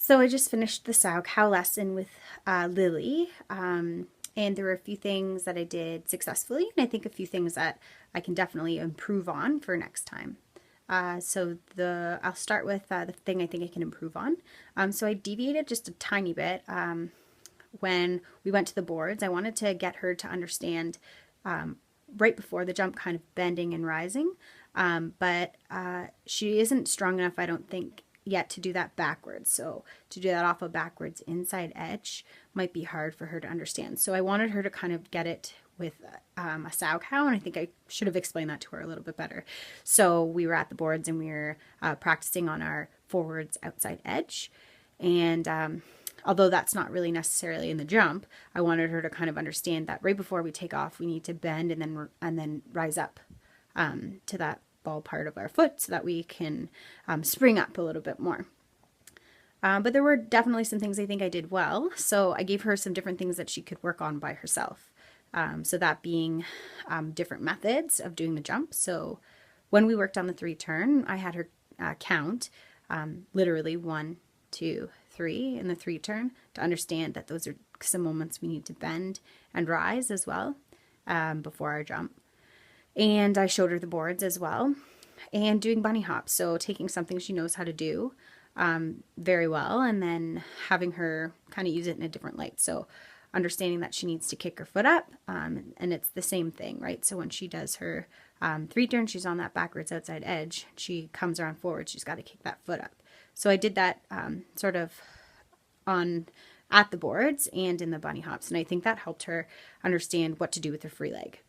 So I just finished the sow cow lesson with Lily, and there were a few things that I did successfully, and I think a few things that I can definitely improve on for next time. I'll start with the thing I think I can improve on. So I deviated just a tiny bit when we went to the boards. I wanted to get her to understand right before the jump, kind of bending and rising, but she isn't strong enough, I don't think, yet to do that backwards. So to do that off a backwards inside edge might be hard for her to understand. So I wanted her to kind of get it with a sow cow, and I think I should have explained that to her a little bit better. So we were at the boards and we were practicing on our forwards outside edge, and although that's not really necessarily in the jump, I wanted her to kind of understand that right before we take off, we need to bend and then rise up to that ball part of our foot so that we can spring up a little bit more. But there were definitely some things I think I did well. So I gave her some different things that she could work on by herself. So that being different methods of doing the jump. So when we worked on the 3 turn, I had her count literally 1, 2, 3 in the 3 turn to understand that those are some moments we need to bend and rise as well before our jump. And I showed her the boards as well, and doing bunny hops. So taking something she knows how to do very well, and then having her kind of use it in a different light. So understanding that she needs to kick her foot up, and it's the same thing, right? So when she does her 3 turn, she's on that backwards outside edge. She comes around forward. She's got to kick that foot up. So I did that sort of on at the boards and in the bunny hops, and I think that helped her understand what to do with her free leg.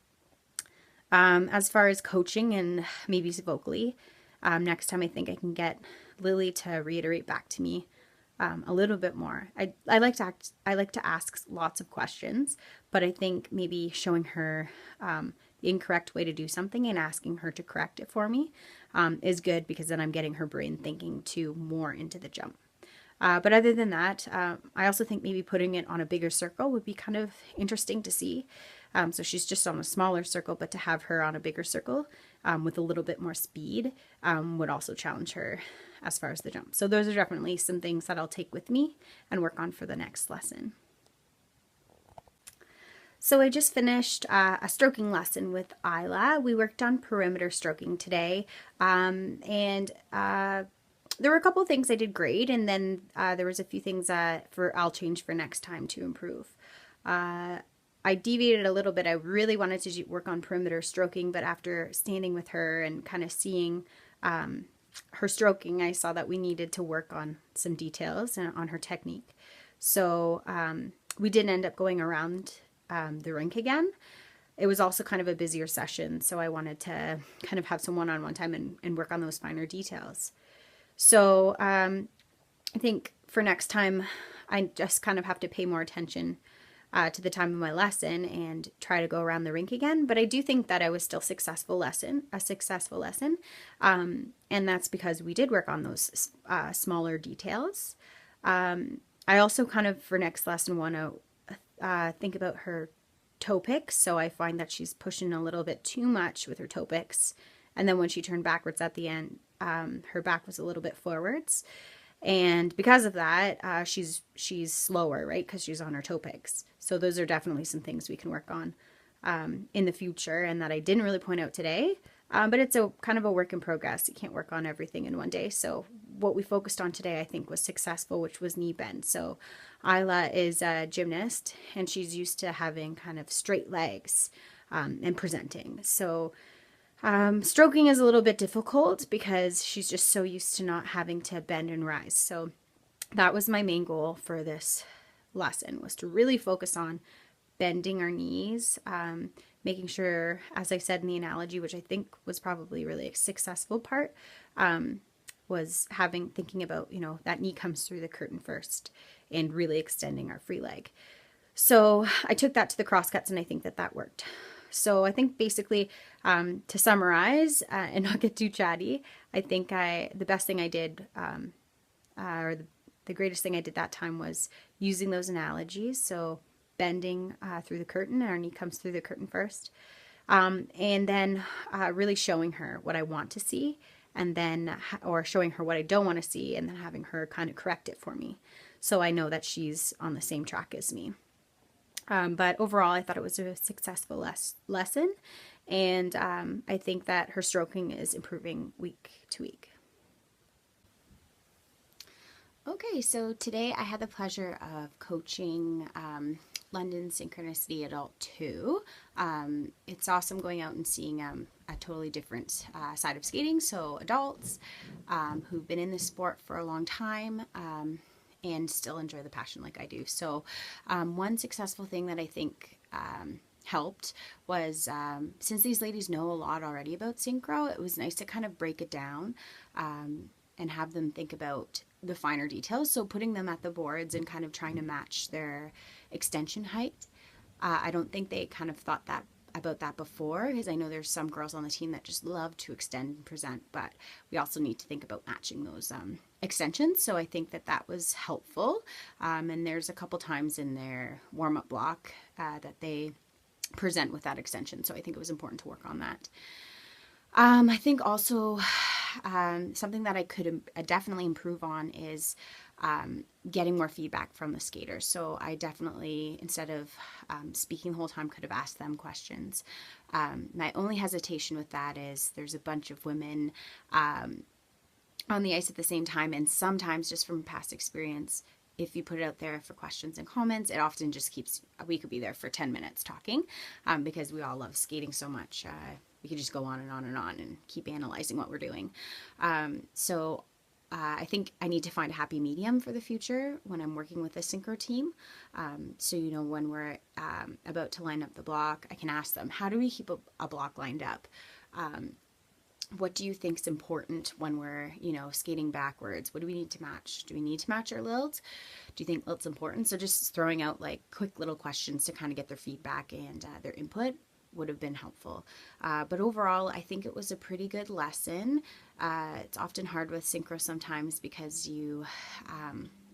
As far as coaching and maybe vocally, next time I think I can get Lily to reiterate back to me a little bit more. I like to ask lots of questions, but I think maybe showing her the incorrect way to do something and asking her to correct it for me is good, because then I'm getting her brain thinking to more into the jump. But other than that, I also think maybe putting it on a bigger circle would be kind of interesting to see. So she's just on a smaller circle, but to have her on a bigger circle with a little bit more speed would also challenge her as far as the jump. So those are definitely some things that I'll take with me and work on for the next lesson. So I just finished a stroking lesson with Isla. We worked on perimeter stroking today, and there were a couple of things I did great, and then there was a few things I'll change for next time to improve. I deviated a little bit. I really wanted to work on perimeter stroking, but after standing with her and kind of seeing her stroking, I saw that we needed to work on some details and on her technique. So we didn't end up going around the rink again. It was also kind of a busier session, so I wanted to kind of have some one-on-one time and work on those finer details. So I think for next time, I just kind of have to pay more attention to the time of my lesson and try to go around the rink again. But I do think that I was still a successful lesson. And that's because we did work on those smaller details. I also kind of, for next lesson, want to think about her toe picks. So I find that she's pushing a little bit too much with her toe picks. And then when she turned backwards at the end, her back was a little bit forwards. And because of that, she's slower, right? Because she's on her toe picks. So those are definitely some things we can work on in the future, and that I didn't really point out today. But it's a kind of a work in progress. You can't work on everything in one day. So what we focused on today, I think, was successful, which was knee bend. So Isla is a gymnast, and she's used to having kind of straight legs and presenting. So stroking is a little bit difficult because she's just so used to not having to bend and rise. So that was my main goal for this lesson, was to really focus on bending our knees, making sure, as I said in the analogy, which I think was probably really a successful part, was thinking about, that knee comes through the curtain first and really extending our free leg. So I took that to the crosscuts, and I think that worked. So I think basically, to summarize and not get too chatty, I think the best thing I did, or the greatest thing I did that time, was using those analogies. So bending through the curtain, our knee comes through the curtain first, and then really showing her what I want to see, and then, or showing her what I don't want to see, and then having her kind of correct it for me. So I know that she's on the same track as me. But overall, I thought it was a successful lesson. And I think that her stroking is improving week to week. Okay, so today I had the pleasure of coaching London Synchronicity Adult 2. It's awesome going out and seeing a totally different side of skating. So, adults who've been in this sport for a long time. And still enjoy the passion like I do. So, one successful thing that I think helped was since these ladies know a lot already about synchro, it was nice to kind of break it down and have them think about the finer details. So, putting them at the boards and kind of trying to match their extension height. I don't think they kind of thought that about that before, because I know there's some girls on the team that just love to extend and present, but we also need to think about matching those extensions. So I think that that was helpful. And there's a couple times in their warm-up block that they present with that extension. So I think it was important to work on that. I think also something that I could definitely improve on is getting more feedback from the skaters. So I definitely, instead of speaking the whole time, could have asked them questions. My only hesitation with that is there's a bunch of women on the ice at the same time, and sometimes just from past experience, if you put it out there for questions and comments, it often just keeps, we could be there for 10 minutes talking because we all love skating so much. We could just go on and on and on and keep analyzing what we're doing. So I think I need to find a happy medium for the future when I'm working with a synchro team. So, you know, when we're about to line up the block, I can ask them, how do we keep a block lined up? What do you think is important when we're, you know, skating backwards? What do we need to match? Do we need to match our lilt? Do you think lilt's important? So just throwing out like quick little questions to kind of get their feedback and their input would have been helpful. But overall, I think it was a pretty good lesson. It's often hard with synchro sometimes because you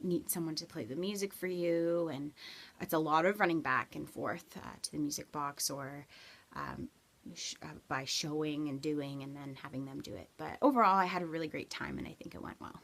need someone to play the music for you, and it's a lot of running back and forth to the music box or by showing and doing and then having them do it. But overall, I had a really great time and I think it went well.